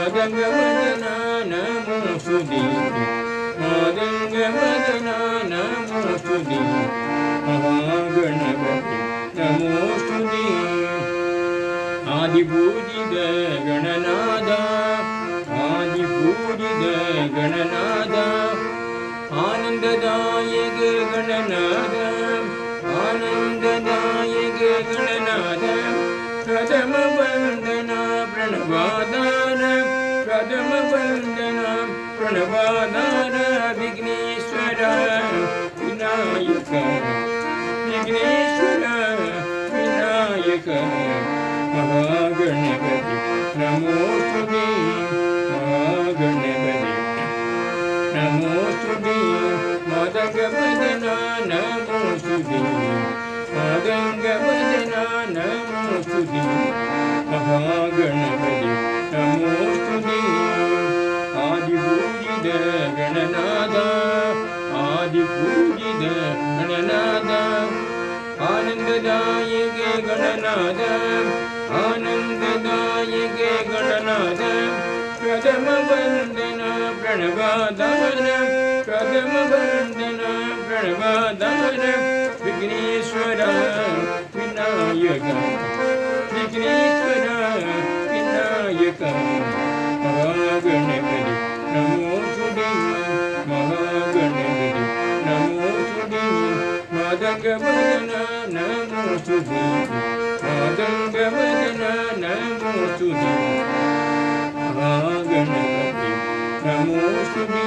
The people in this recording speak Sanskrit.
मदङ्गमदना नमोऽस्तुते मदङ्गमदना नमोऽस्तुते महागणपति नमोऽस्तुते आदिपूजित गणनाथ आदिपूजित गणनाथ आनन्ददायक गणनाथ आनन्ददायक गणनाथ प्रथम वन्दना प्रणवादान प्रथम वन्दना प्रणवादान विघ्नेश्वर विनायक विघ्नेश्वर विनायक महागणपति नमोऽस्तुते महागणपति नमोऽस्तुते मदङ्गवदना नमोऽस्तुते मदङ्गवदना नमोऽस्तुते महागणपति नमोऽस्तुते आदिपूजित गणनाथ आदिपूजित गणनाथ आनन्ददायक गणनाथ आनन्ददायक गणनाथ प्रथम वन्दना प्रणवादान प्रथम वन्दना प्रणवादान विघ्नेश्वर विनायक विघ्नेश्वर विनायक महागणपति नमोऽस्तुते महागणपति नमोऽस्तुते मदङ्गवदना नमोऽस्तुते मदङ्गवदना नमोऽस्तुते महागणपति नमोऽस्तुते